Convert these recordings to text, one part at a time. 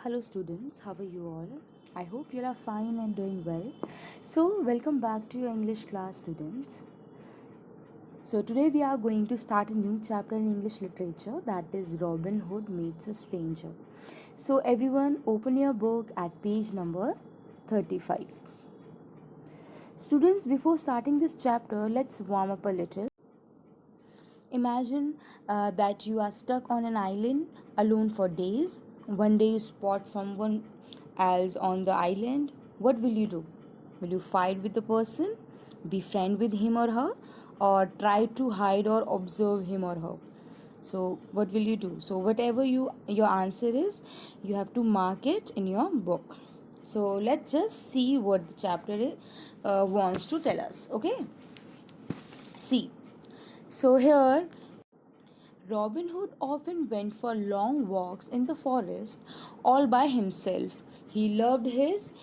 Hello students, how are you all? I hope you are fine and doing well. So, welcome back to your English class students. So, today we are going to start a new chapter in English literature, that is Robin Hood Meets a Stranger. So, everyone open your book at page number 35. Students, before starting this chapter, let's warm up a little. Imagine that you are stuck on an island alone for days. One day you spot someone else on the island. What will you do? Will you fight with the person, be friend with him or her, or try to hide or observe him or her? So what will you do? So whatever your answer is, you have to mark it in your book. So let's just see what the chapter wants to tell us. Okay, see. So here Robin Hood often went for long walks in the forest all by himself. He loved his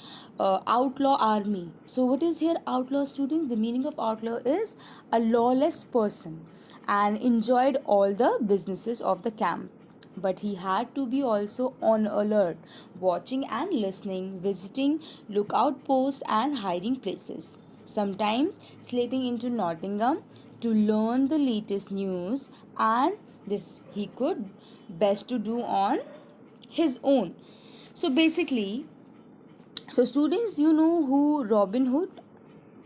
outlaw army. So, what is here outlaw, students? The meaning of outlaw is a lawless person and enjoyed all the businesses of the camp. But he had to be also on alert, watching and listening, visiting lookout posts and hiding places. Sometimes sleeping into Nottingham to learn the latest news, and this he could best to do on his own. So basically, so students, you know who Robin Hood?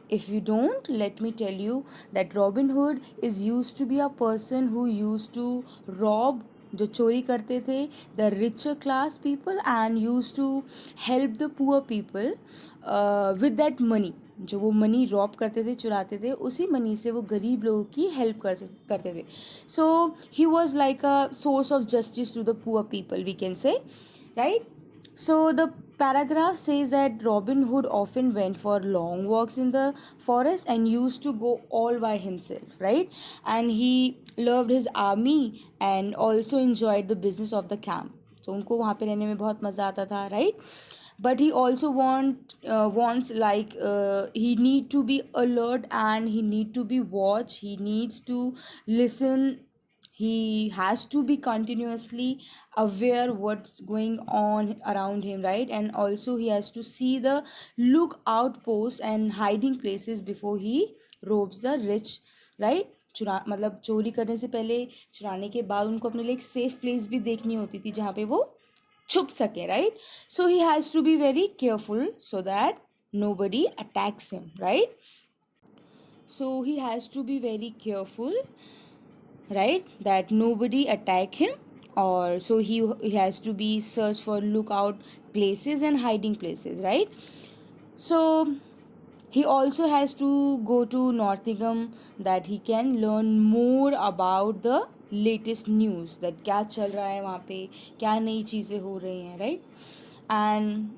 If you don't, let me tell you that Robin Hood is used to be a person who used to rob, जो चोरी करते थे, the richer class people and used to help the poor people with that money. जो वो money Rob करते थे, चुराते थे, उसी मनी से वो गरीब लोगों की हेल्प करते थे. So he was like a source of justice to the poor people, we can say, right? So the paragraph says that Robin Hood often went for long walks in the forest and used to go all by himself, right? And he loved his army and also enjoyed the business of the camp. So उनको वहाँ पे रहने में बहुत मज़ा आता था, right? But he also wants like he need to be alert and he need to be watched. He needs to listen. He has to be continuously aware what's going on around him, right? And also he has to see the lookout posts and hiding places before he robs the rich, right? चुरा मतलब चोरी करने से पहले, चुराने के बाद उनको अपने लिए एक सेफ प्लेस भी देखनी होती थी जहाँ पे वो छुप सके, right? So he has to be very careful so that nobody attacks him, right? So he has to be very careful, right, that nobody attack him, or so he has to be search for lookout places and hiding places, right? So he also has to go to Nottingham that he can learn more about the latest news, that क्या चल रहा है वहाँ पे, क्या नई चीज़ें हो रही हैं, right? And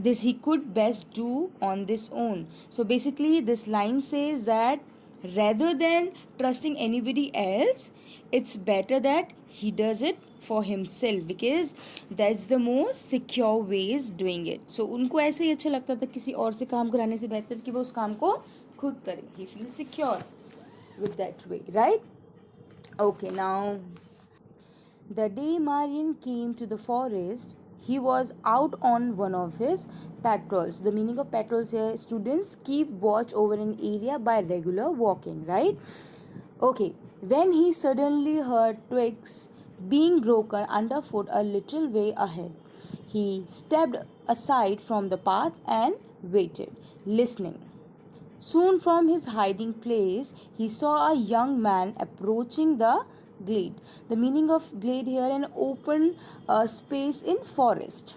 this he could best do on this own. So basically this line says that rather than trusting anybody else, it's better that he does it for himself because that's the most secure ways doing it. So उनको ऐसे ही अच्छा लगता था किसी और से काम कराने से बेहतर कि वो उस काम को खुद करे. He feels secure with that way, right? Okay, now the day Marian came to the forest, he was out on one of his patrols. The meaning of patrols here, students, keep watch over an area by regular walking, right? Okay, when he suddenly heard twigs being broken underfoot a little way ahead, he stepped aside from the path and waited, listening. Soon from his hiding place, he saw a young man approaching the glade. The meaning of glade here, an open space in forest.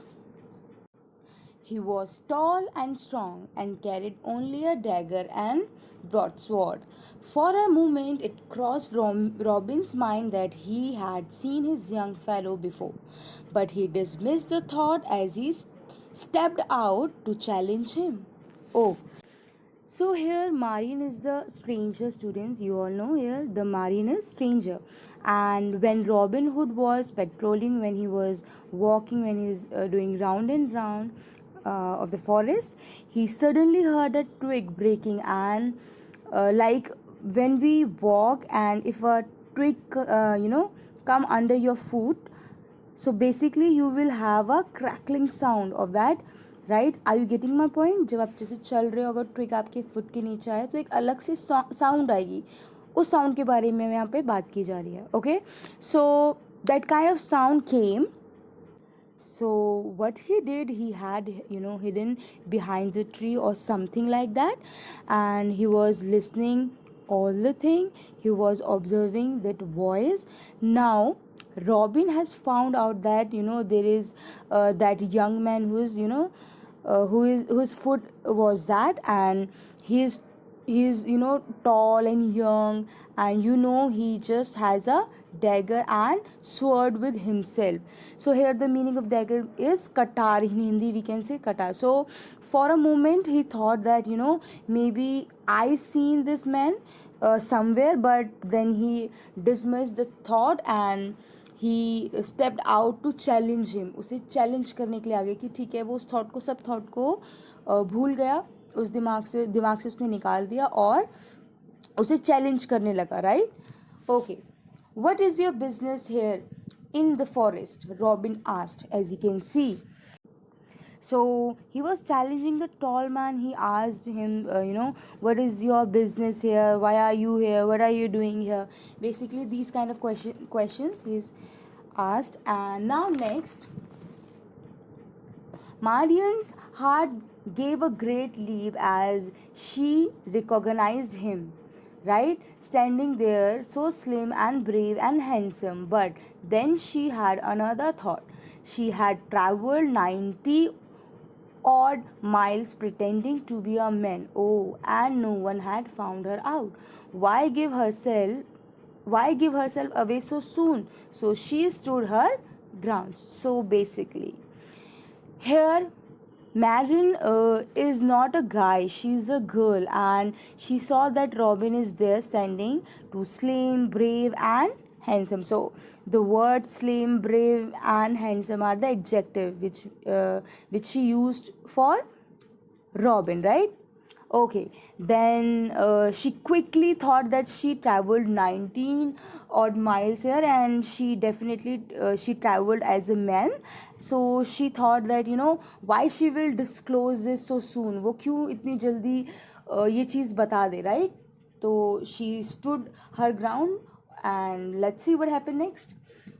He was tall and strong and carried only a dagger and broadsword. For a moment it crossed Robin's mind that he had seen his young fellow before, but he dismissed the thought as he stepped out to challenge him. Oh, so here Marian is the stranger, students. You all know here the Marian is stranger. And when Robin Hood was patrolling, when he was walking, when he is doing round and round of the forest, he suddenly heard a twig breaking, and like when we walk and if a twig come under your foot, So basically you will have a crackling sound of that, right? Are you getting my point? जब आप जैसे चल रहे हो, अगर twig आपके foot के नीचे आए तो एक अलग से साउंड आएगी, उस साउंड के बारे में यहाँ पे बात की जा रही है. Okay, so that kind of sound came. So what he did, he had, hidden behind the tree or something like that, and he was listening all the thing. He was observing that voice. Now Robin has found out that there is that young man whose foot was that, and he's tall and young, and he just has a dagger and sword with himself. So here the meaning of dagger is katar. In Hindi we can say katar. So for a moment he thought that maybe I seen this man somewhere, but then he dismissed the thought and he stepped out to challenge him. उसे challenge करने के लिए आगे कि ठीक है, वो उस thought को, सब thought को भूल गया, उस दिमाग से उसने निकाल दिया और उसे challenge करने लगा, right? Okay, what is your business here in the forest? Robin asked. As you can see, so he was challenging the tall man. He asked him, what is your business here? Why are you here? What are you doing here? Basically, these kind of questions he's asked. And now next, Marian's heart gave a great leap as she recognized him, right? Standing there, so slim and brave and handsome. But then she had another thought. She had traveled 90 odd miles pretending to be a man. Oh, and no one had found her out. Why give herself away so soon? So she stood her ground. So basically, here Marion is not a guy, she's a girl, and she saw that Robin is there standing, too slim, brave, and handsome. So the word slim, brave, and handsome are the adjective which she used for Robin, right? Okay, then she quickly thought that she traveled 19 odd miles here, and she definitely she traveled as a man. So she thought that why she will disclose this so soon, वो क्यों इतनी जल्दी ये चीज़ बता दे, right? तो she stood her ground, and let's see what happened next.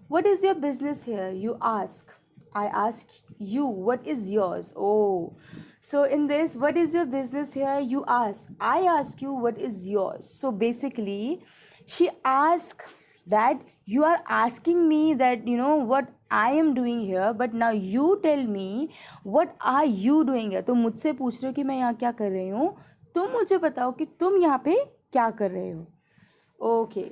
What is your business here? You ask. I ask you, what is yours? Oh, so in this, what is your business here? You ask. I ask you, what is yours? So basically, she asked that you are asking me that what I am doing here, but now you tell me what are you doing here. तो मुझसे पूछ रहे हो कि मैं यहाँ क्या कर रही हूँ, तुम मुझे बताओ कि तुम यहाँ पे क्या कर रहे हो. Okay,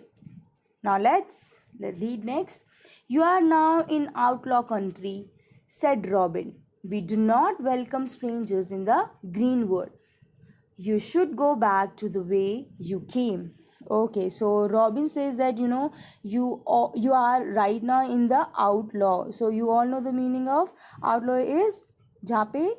now let's read next. You are now in outlaw country, said Robin. We do not welcome strangers in the greenwood. You should go back to the way you came. Okay, so Robin says that you are right now in the outlaw. So you all know the meaning of outlaw is जहाँ पे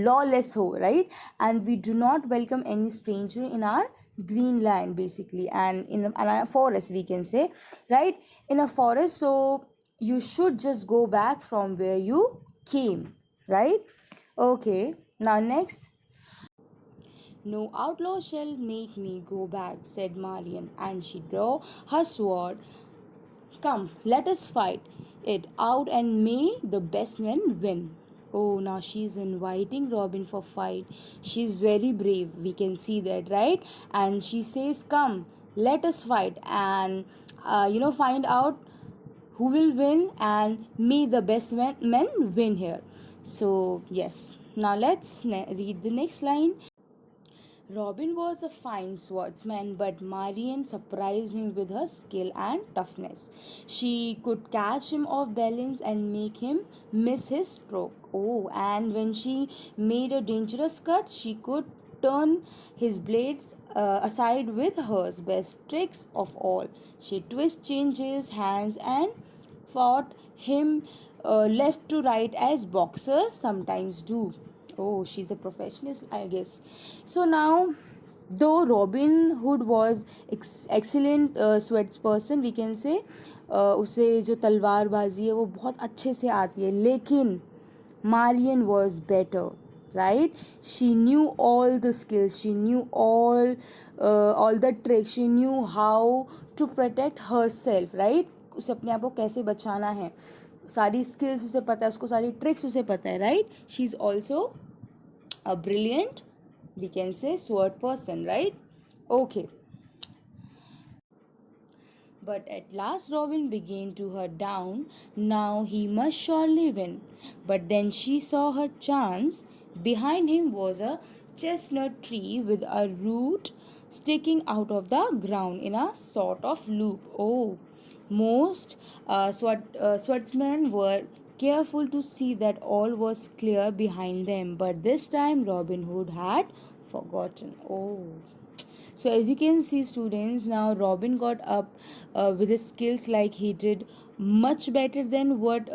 lawless ho, right? And we do not welcome any stranger in our Greenland, basically, and in a forest, we can say, right? In a forest, so you should just go back from where you came, right? Okay, now next. No outlaw shall make me go back, said Marian, and she drew her sword. Come, let us fight it out, and may the best men win. Oh, now she's inviting Robin for fight. She's very brave. We can see that, right? And she says, "Come, let us fight, and find out who will win, and may the best men win here." So yes. Now let's read the next line. Robin was a fine swordsman, but Marian surprised him with her skill and toughness. She could catch him off balance and make him miss his stroke. Oh, and when she made a dangerous cut, she could turn his blades aside with hers. Best tricks of all. She twist changes hands and fought him left to right as boxers sometimes do. Oh, she's a professional, I guess. So now though Robin Hood was excellent swords person, we can say, उसे जो तलवारबाजी है वो बहुत अच्छे से आती है, लेकिन Marian was better, right? She knew all the skills, she knew all the tricks, she knew how to protect herself, right? उसे अपने आप को कैसे बचाना है, सारी स्किल्स उसे पता है, उसको सारी ट्रिक्स उसे पता है, right? She is also a brilliant, we can say, sword person, right? Okay. But at last Robin began to her down. Now he must surely win. But then she saw her chance. Behind him was a chestnut tree with a root sticking out of the ground in a sort of loop. Oh, most swordsmen were careful to see that all was clear behind them. But this time Robin Hood had forgotten. Oh. So as you can see, students, now Robin got up with his skills, like he did much better than what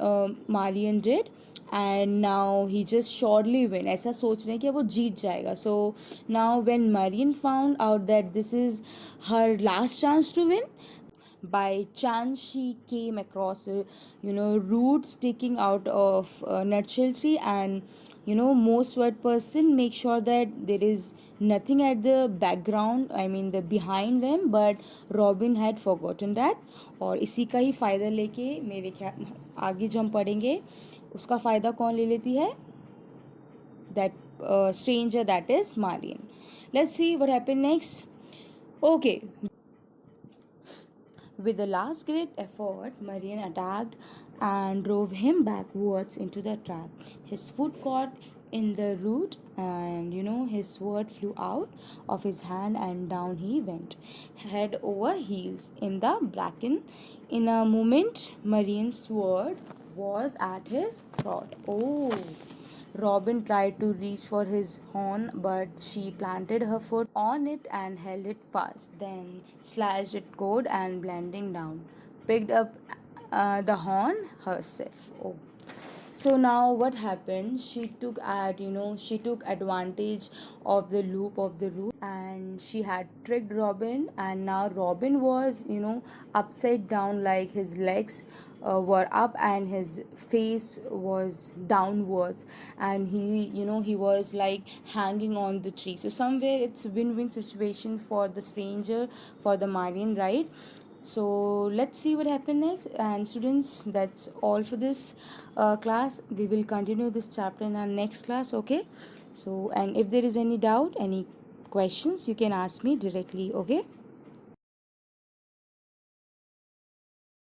Marian did, and now he just surely win. ऐसा सोच रहे हैं कि वो जीत जाएगा. So now when Marian found out that this is her last chance to win, by chance she came across a root sticking out of a nutshell tree, and most sword person make sure that there is nothing at the background, I mean the behind them, but Robin had forgotten that. और इसी का ही फ़ायदा लेके मेरे ख्याल आगे जो हम पढ़ेंगे उसका फ़ायदा कौन ले लेती है, that stranger, that is Marian. Let's see what happened next. Okay. With a last great effort, Marian attacked and drove him backwards into the trap. His foot caught in the root, and his sword flew out of his hand, and down he went, head over heels in the bracken. In a moment, Marian's sword was at his throat. Oh! Robin tried to reach for his horn, but she planted her foot on it and held it fast. Then slashed it cold and blending down, picked up the horn herself. Oh. So now what happened? She took advantage of the loop of the root, and she had tricked Robin, and now Robin was upside down, like his legs were up and his face was downwards, and he was like hanging on the tree. So somewhere it's a win-win situation for the stranger, for the Marian, right? So let's see what happened next. And students, that's all for this class. We will continue this chapter in our next class. Okay, so and if there is any doubt, any questions, you can ask me directly. Okay.